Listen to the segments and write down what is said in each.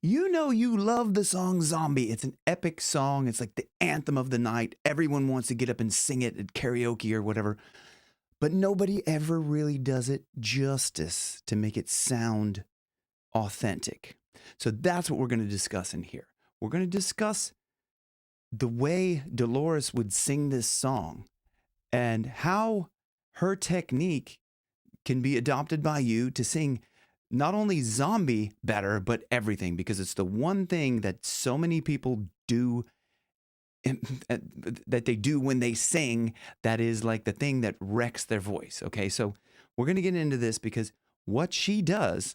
You know you love the song Zombie. It's an epic song. It's like the anthem of the night. Everyone wants to get up and sing it at karaoke or whatever. But nobody ever really does it justice to make it sound authentic. So that's what we're going to discuss in here. We're going to discuss the way Dolores would sing this song and how her technique can be adopted by you to sing not only Zombie better, but everything, because it's the one thing that so many people do that they do when they sing that is like the thing that wrecks their voice. Okay, so we're going to get into this because what she does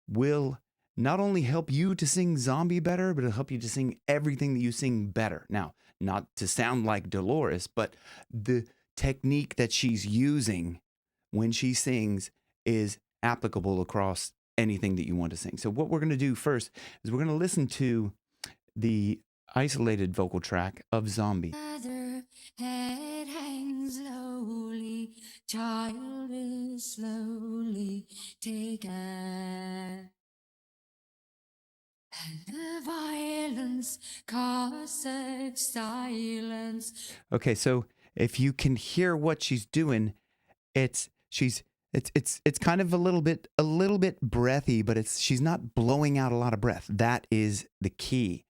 will not only help you to sing Zombie better, but it'll help you to sing everything that you sing better. Now, not to sound like Dolores, but the technique that she's using when she sings is applicable across anything that you want to sing. So what we're going to do first is we're going to listen to the isolated vocal track of Zombie. Other head hangs slowly, child is slowly taken. And the violence causes silence. Okay, so if you can hear what she's doing, it's kind of a little bit breathy, but she's not blowing out a lot of breath. That is the key.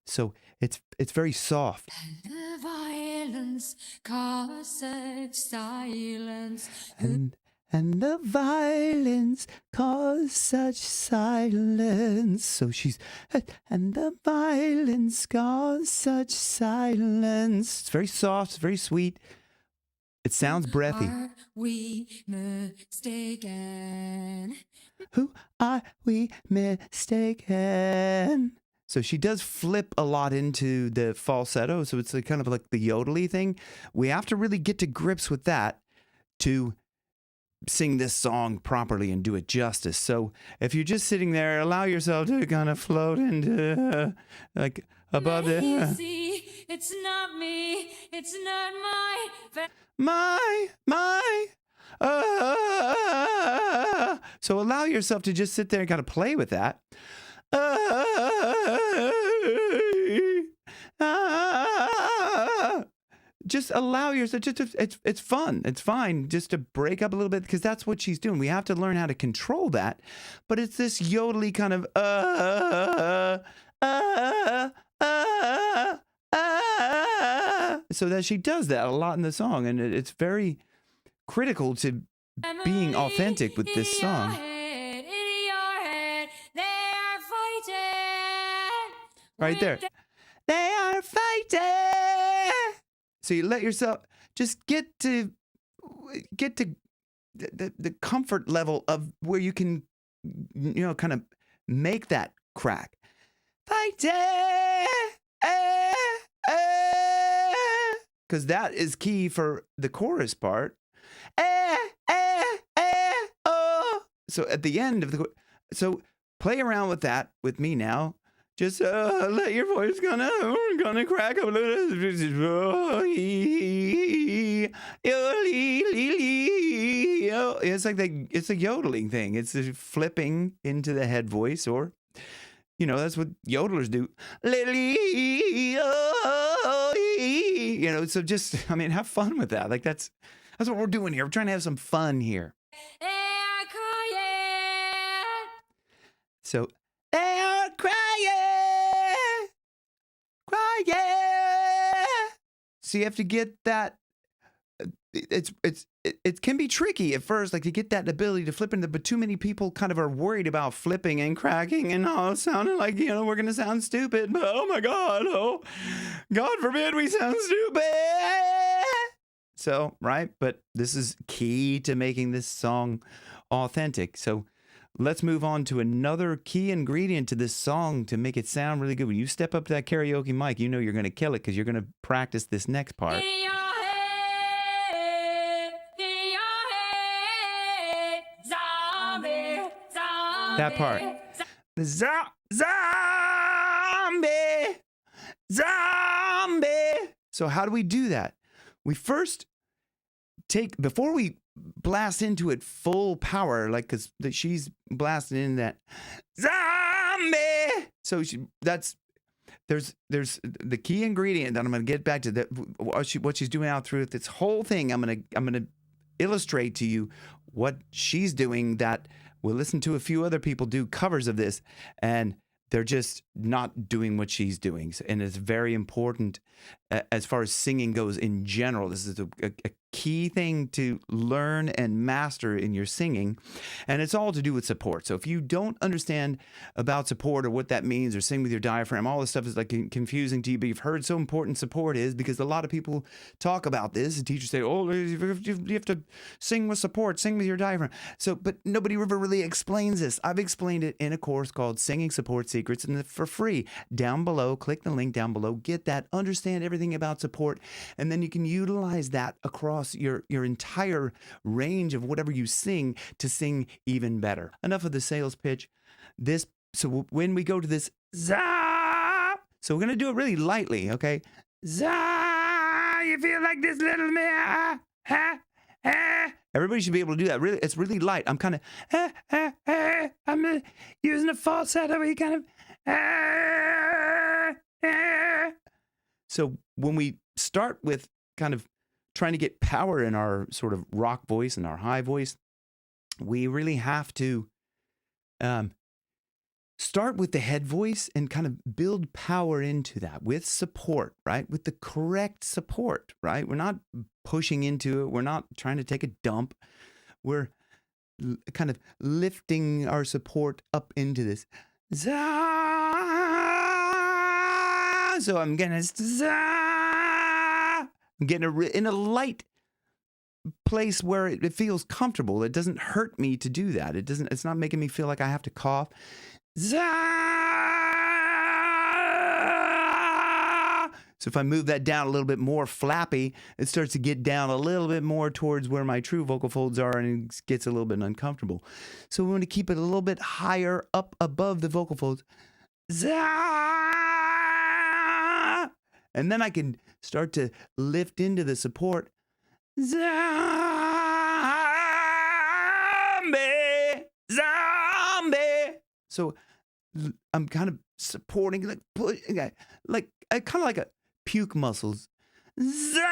So it's very soft. And the violence causes silence. And the violence caused such silence. So and the violence caused such silence. It's very soft, it's very sweet. It sounds breathy. Are we mistaken? Who are we mistaken? So she does flip a lot into the falsetto. So it's kind of like the yodely thing. We have to really get to grips with that to sing this song properly and do it justice. So if you're just sitting there, allow yourself to kind of float into like above the it's not me, it's not so allow yourself to just sit there and kind of play with that. Just allow yourself. It's fun. It's fine just to break up a little bit because that's what she's doing. We have to learn how to control that, but it's this yodely kind of so that she does that a lot in the song, and it's very critical to being authentic with this song. Right there. They are fighting. So you let yourself just get to the comfort level of where you can, kind of make that crack. Fighting. Because that is key for the chorus part. So at the end of so play around with that with me now. Just let your voice gonna crack up a little. It's like it's a yodeling thing. It's a flipping into the head voice, or that's what yodelers do. So just have fun with that. Like that's what we're doing here. We're trying to have some fun here. So they are crying. So you have to get that. It can be tricky at first, like to get that ability to flip into, but too many people kind of are worried about flipping and cracking and all sounding like, we're going to sound stupid. But oh my God, God forbid we sound stupid. So, right. But this is key to making this song authentic. So let's move on to another key ingredient to this song to make it sound really good. When you step up to that karaoke mic, you're going to kill it because you're going to practice this next part. That part. Zombie. So how do we do that? We first before we blast into it full power, like because she's blasting in that zombie. zombie. So there's the key ingredient that I'm going to get back to, that what she's doing out through this whole thing. I'm going to illustrate to you what she's doing that we'll listen to a few other people do covers of this, and they're just not doing what she's doing. And it's very important as far as singing goes in general. This is a key thing to learn and master in your singing, and it's all to do with support. So if you don't understand about support or what that means, or sing with your diaphragm, all this stuff is like confusing to you, but you've heard so important support is, because a lot of people talk about this. The teachers say, oh, you have to sing with support, sing with your diaphragm. So, but nobody ever really explains this. I've explained it in a course called Singing Support Secrets, and for free down below. Click the link down below, get that, understand everything about support, and then you can utilize that across your entire range of whatever you sing to sing even better. Enough of the sales pitch. So when we go to this za, so we're gonna do it really lightly, okay? Za, you feel like this little me, everybody should be able to do that. Really, it's really light. I'm kind of I'm using a falsetto. You kind of So when we start with kind of trying to get power in our sort of rock voice and our high voice, we really have to start with the head voice and kind of build power into that with support, right? With the correct support, right? We're not pushing into it. We're not trying to take a dump. We're kind of lifting our support up into this. So I'm getting in a light place where it feels comfortable. It doesn't hurt me to do that. It's not making me feel like I have to cough. So if I move that down a little bit more flappy, it starts to get down a little bit more towards where my true vocal folds are, and it gets a little bit uncomfortable. So we want to keep it a little bit higher up above the vocal folds. And then I can start to lift into the support. Zombie, zombie. So I'm kind of supporting, like kind of like a puke muscles. Zombie.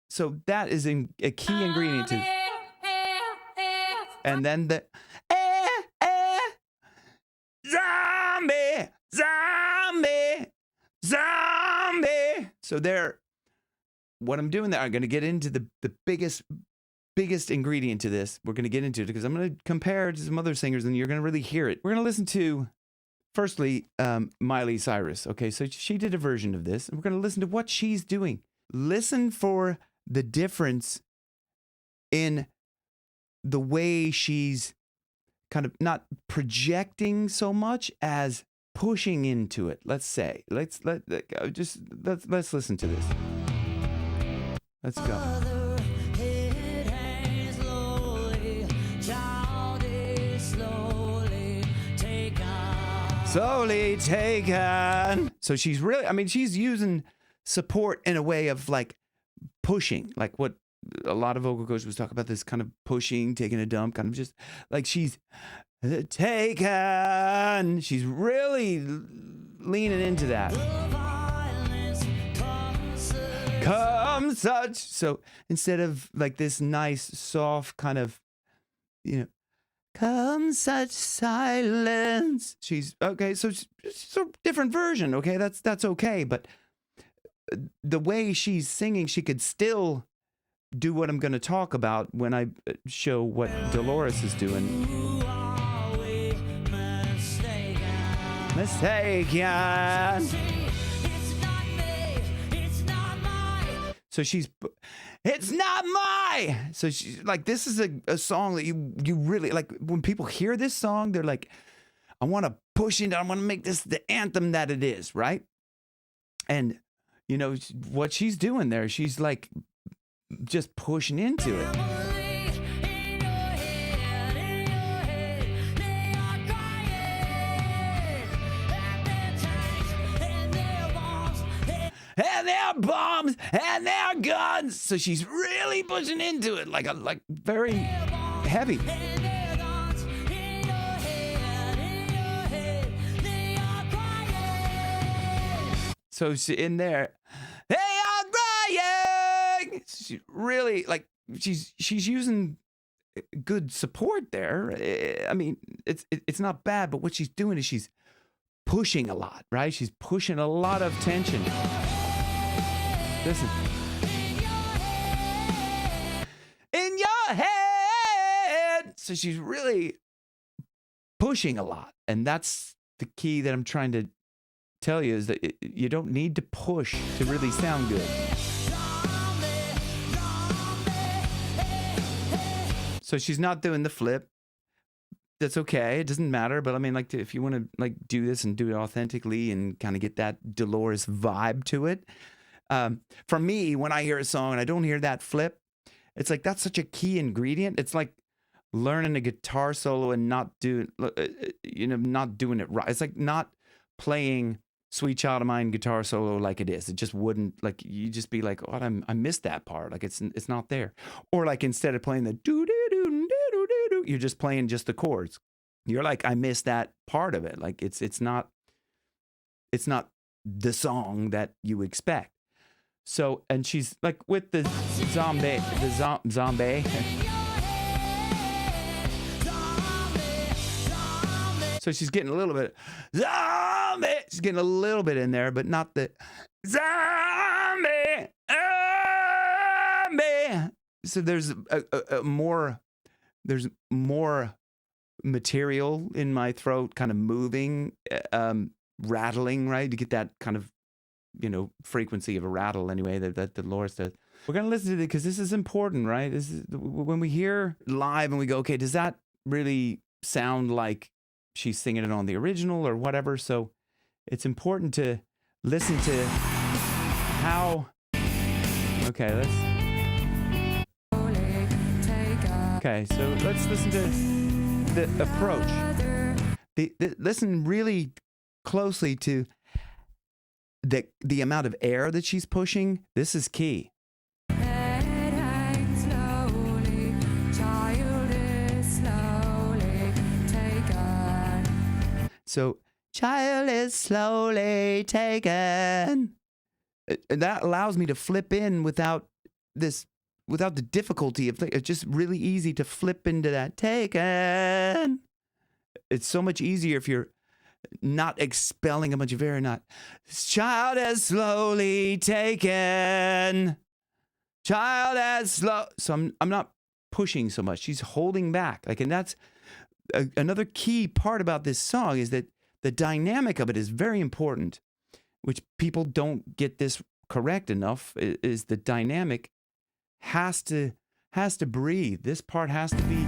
So that is a key ingredient to. And then the zombie, zombie, zombie. So there, what I'm doing there, I'm going to get into the biggest ingredient to this. We're going to get into it because I'm going to compare to some other singers, and you're going to really hear it. We're going to listen to, firstly, Miley Cyrus. Okay, so she did a version of this, and we're going to listen to what she's doing. Listen for the difference in the way she's kind of not projecting so much as pushing into it. Let's say, let's listen to this. Let's go. Slowly taken. So she's really, I mean, she's using support in a way of like pushing, like what a lot of vocal coaches talk about, this kind of pushing, taking a dump, kind of just like she's taken. She's really leaning into that. Come such. So instead of like this nice, soft kind of, come such silence. She's okay. So she's a different version. Okay. That's okay. But the way she's singing, she could still do what I'm going to talk about when I show what Dolores is doing. Mistaken. So she's, it's not my. So she's like, this is a song that you really like. When people hear this song, they're like, I want to push into, I want to make this the anthem that it is, right? And what she's doing there, she's like just pushing into it. And there are bombs and there are guns. So she's really pushing into it like very heavy. So she in there, they are crying. She really like she's using good support there. I mean, it's not bad, but what she's doing is she's pushing a lot, right? She's pushing a lot of tension. Listen. In your head. So she's really pushing a lot. And that's the key that I'm trying to tell you is that you don't need to push to really sound good. So she's not doing the flip. That's okay. It doesn't matter. But I mean, like, if you want to like do this and do it authentically and kind of get that Dolores vibe to it. For me, when I hear a song and I don't hear that flip, it's like that's such a key ingredient. It's like learning a guitar solo and not doing it right. It's like not playing Sweet Child of Mine guitar solo like it is. It just wouldn't, like, you just be like, oh, I missed that part. Like it's not there. Or like instead of playing the do do do do do do, you're just playing just the chords. You're like, I missed that part of it. Like it's not the song that you expect. So, and she's like with the zombie. So she's getting a little bit zombie. She's getting a little bit in there, but not the zombie. So there's there's more material in my throat, kind of moving, rattling, right? To get that kind of frequency of a rattle anyway that Dolores does. We're going to listen to it because this is important, right? This is when we hear live and we go, okay, does that really sound like she's singing it on the original or whatever? So it's important to listen to how, okay, so let's listen to the approach. Listen really closely to the amount of air that she's pushing. This is key. So, child is slowly taken. And that allows me to flip in without the difficulty of it's just really easy to flip into that taken. It's so much easier if you're not expelling a bunch of air, not child is slowly taken. Child is slow. So I'm not pushing so much. She's holding back. Like, and that's another key part about this song is that the dynamic of it is very important, which people don't get this correct enough. Is the dynamic has to breathe. This part has to be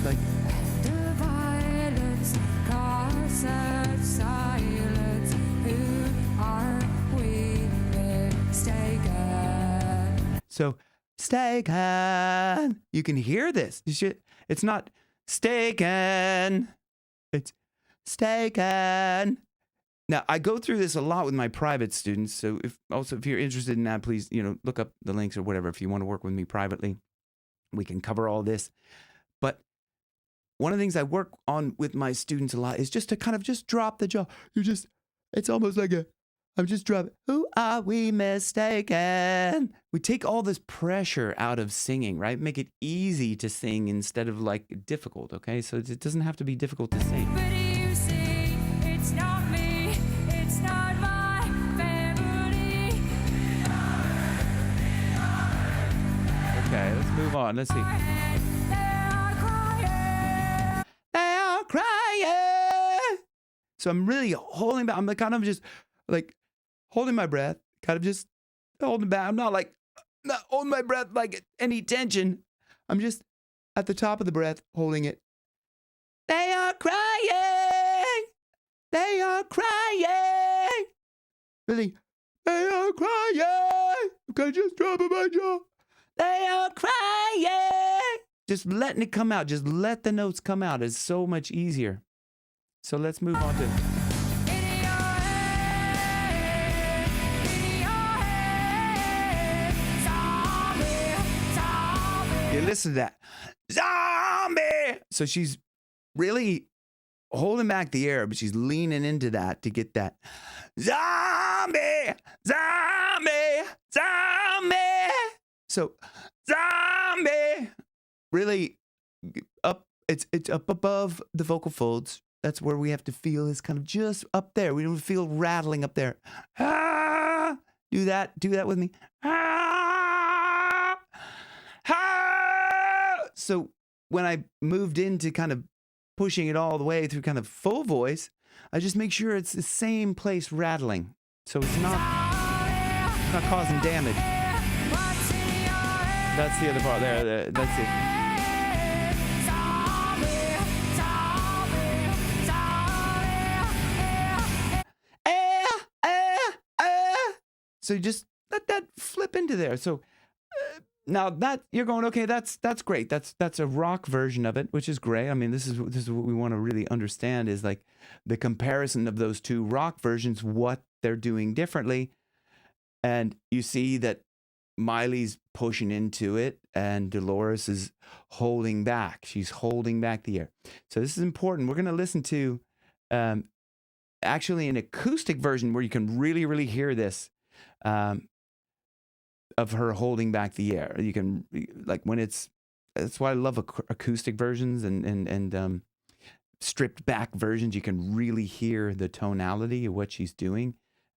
like. So, staken. You can hear this. It's not staken. It's staken. Now, I go through this a lot with my private students. So, if you're interested in that, please, look up the links or whatever. If you want to work with me privately, we can cover all this. But one of the things I work on with my students a lot is just to kind of just drop the jaw. It's almost like I'm just dropping. Who are we mistaken? We take all this pressure out of singing, right? Make it easy to sing instead of like difficult, okay? So it doesn't have to be difficult to sing. But you see, it's not me, it's not my family. Okay, let's move on. Let's see. They are crying. They are crying. So I'm really holding back. I'm like kind of just like holding my breath, kind of just holding back. I'm not holding my breath like any tension. I'm just at the top of the breath, holding it. They are crying. They are crying. Really, they are crying. Okay, just dropping my jaw. They are crying. Just letting it come out. Just let the notes come out. It's so much easier. So let's move on to. You listen to that. Zombie! So she's really holding back the air, but she's leaning into that to get that. Zombie! zombie, zombie, zombie. So zombie, really up. It's up above the vocal folds. That's where we have to feel is kind of just up there. We don't feel rattling up there. Ah, do that with me. Ah, ah. So when I moved into kind of pushing it all the way through kind of full voice, I just make sure it's the same place rattling. So it's not causing damage. That's the other part there. That's it. So you just let that flip into there. So now that you're going, okay, that's great. That's a rock version of it, which is great. I mean, this is what we want to really understand is like the comparison of those two rock versions, what they're doing differently. And you see that Miley's pushing into it and Dolores is holding back. She's holding back the air. So this is important. We're going to listen to actually an acoustic version where you can really, really hear this. Of her holding back the air. You can, like, when that's why I love acoustic versions and stripped back versions. You can really hear the tonality of what she's doing,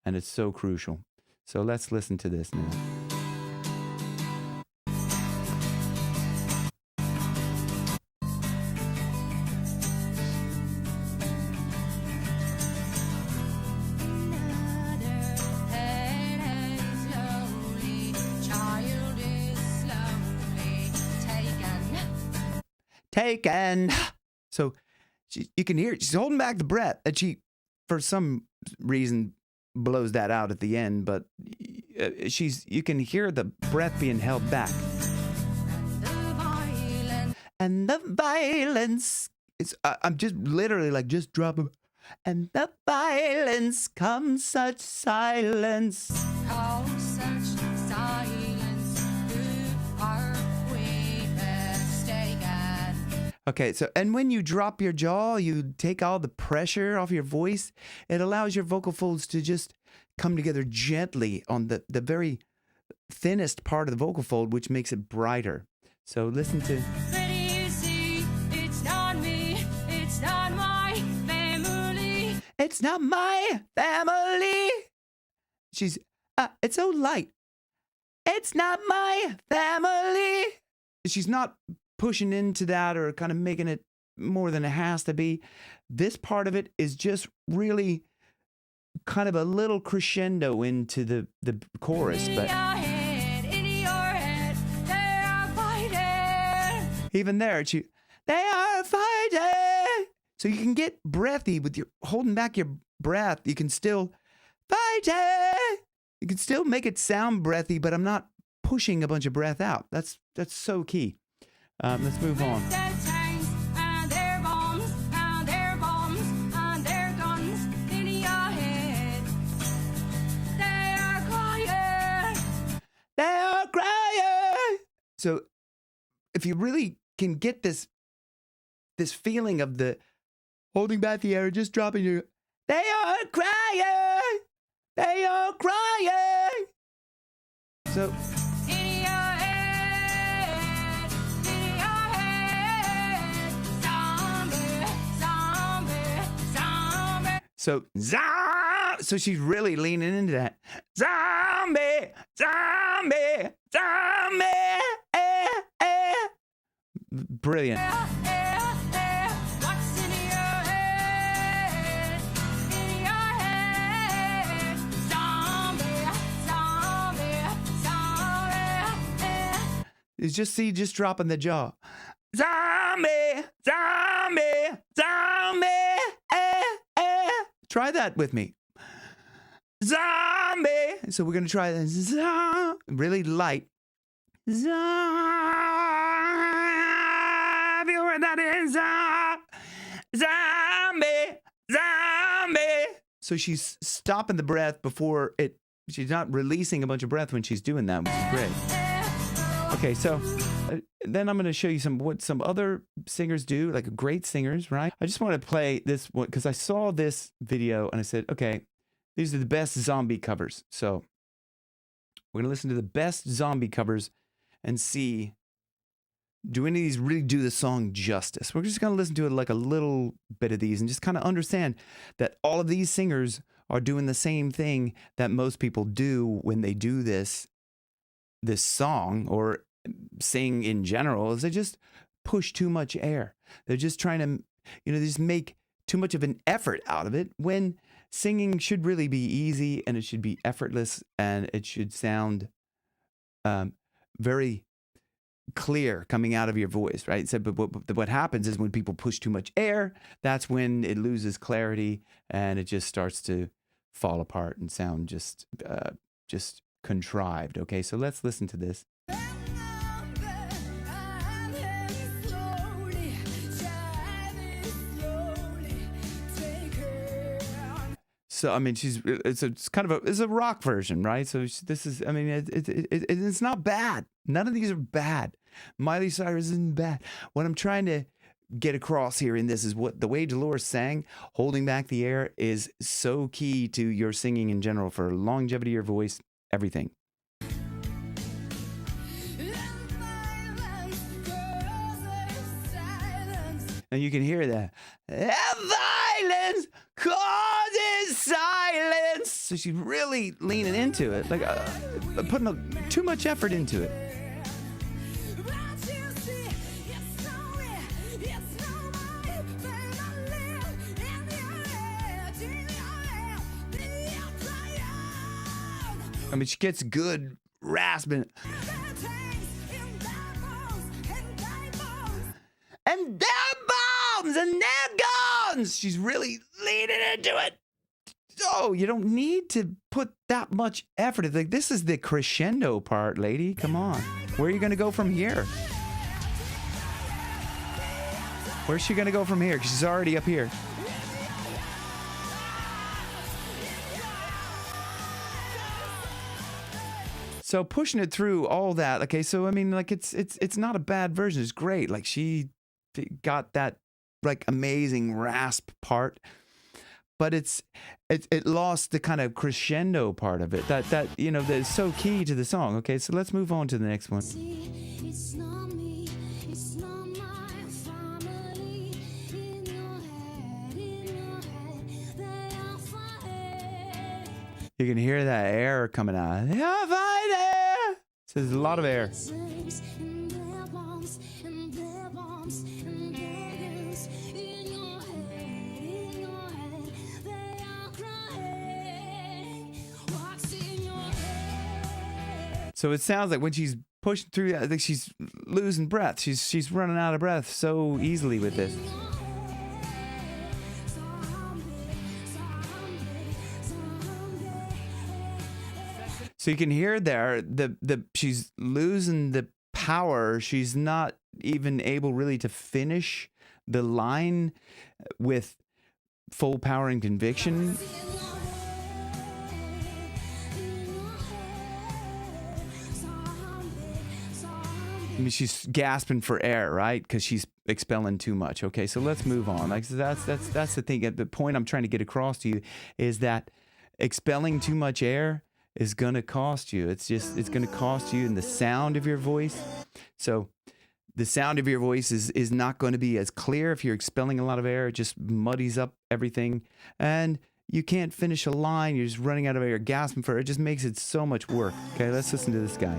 and it's so crucial. So let's listen to this now. Taken. So you can hear it. She's holding back the breath, and she, for some reason, blows that out at the end. But you can hear the breath being held back. And the violence. I'm just literally like just dropping. And the violence comes such silence. Oh, such silence. Who are we mistaken? Okay, so, and when you drop your jaw, you take all the pressure off your voice. It allows your vocal folds to just come together gently on the very thinnest part of the vocal fold, which makes it brighter. So listen to... Pretty easy, it's not me, it's not my family. It's not my family. She's, it's so light. It's not my family. She's not pushing into that or kind of making it more than it has to be. This part of it is just really kind of a little crescendo into the chorus. But In your head, they are fighting. even there, they are fighting. So you can get breathy with your holding back your breath. You can still fighting. You can still make it sound breathy, but I'm not pushing a bunch of breath out. That's so key. Let's move on. Their tanks and their bombs and their bombs and their guns in your head. They are crying. They are crying. So if you really can get this feeling of the holding back the air, just dropping your, they are crying. They are crying. So In your head, zombie, zombie, zombie. so she's really leaning into that. Zombie, zombie, zombie. Brilliant. What's in your head? In your head, zombie, zombie, zombie. It's just dropping the jaw. Zombie, zombie, zombie. Try that with me. Zombie. So we're going to try this. Really light. Feel where that is. Zombie, zombie. So she's stopping the breath before it. She's not releasing a bunch of breath when she's doing that, which is great. Okay, so then I'm going to show you what some other singers do, like great singers, right? I just want to play this one because I saw this video and I said, okay, These are the best zombie covers. So we're going to listen to the best zombie covers and see, do any of these really do the song justice? We're just going to listen to it like a little bit of these and just kind of understand that all of these singers are doing the same thing that most people do when they do this song or sing in general, is they just push too much air. They're just trying to, they just make too much of an effort out of it when singing should really be easy and it should be effortless and it should sound very clear coming out of your voice, right? So, but what happens is when people push too much air, that's when it loses clarity and it just starts to fall apart and sound just contrived. Okay, so let's listen to this. So I mean, it's kind of it's a rock version, right? So this is, I mean, it's not bad. None of these are bad. Miley Cyrus isn't bad. What I'm trying to get across here in this is what the way Dolores sang, holding back the air, is so key to your singing in general for longevity of your voice, everything. And you can hear that. Violence causes silence. So she's really leaning into it, like putting too much effort into it. I mean, she gets good rasping. And their bombs and their guns. She's really leaning into it. Oh, you don't need to put that much effort. Like, this is the crescendo part, lady. Come on. Where are you going to go from here? Where's she going to go from here? Because she's already up here. So pushing it through all that. Okay, so I mean, like, it's not a bad version. It's great. Like, she got that like amazing rasp part, but it lost the kind of crescendo part of it that that's so key to the song. Okay, so let's move on to the next one. You can hear that air coming out. So there's a lot of air. So it sounds like when she's pushing through that, I think she's losing breath. She's running out of breath so easily with this. So you can hear there she's losing the power. She's not even able really to finish the line with full power and conviction. I mean, she's gasping for air, right? Because she's expelling too much. Okay, so let's move on. Like, so that's the thing. The point I'm trying to get across to you is that expelling too much air is gonna cost you. It's gonna cost you in the sound of your voice. So the sound of your voice is not going to be as clear if you're expelling a lot of air. It just muddies up everything, and you can't finish a line. You're just running out of air, gasping for it. It just makes it so much work. Okay, let's listen to this guy.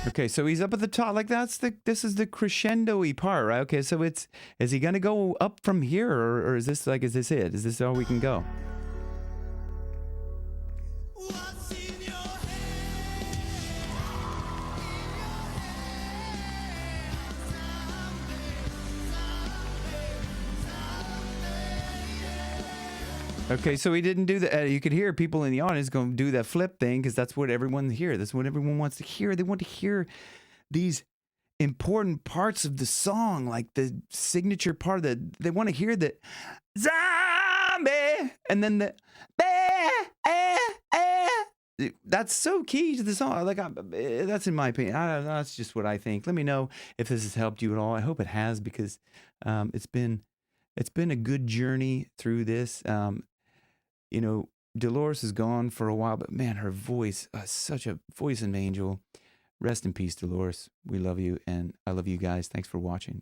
Okay, so he's up at the top. Like, this is the crescendo-y part, right? Okay, so is he gonna go up from here, or is this it? Is this all we can go? Okay, so he didn't do that. You could hear people in the audience going to do that flip thing because that's what everyone hears. That's what everyone wants to hear. They want to hear these important parts of the song, like the signature part that they want to hear the zombie and then the that's so key to the song. Like that's in my opinion. I don't know, that's just what I think. Let me know if this has helped you at all. I hope it has because it's been a good journey through this. You know, Dolores is gone for a while, but man, her voice, such a voice of an angel. Rest in peace, Dolores. We love you, and I love you guys. Thanks for watching.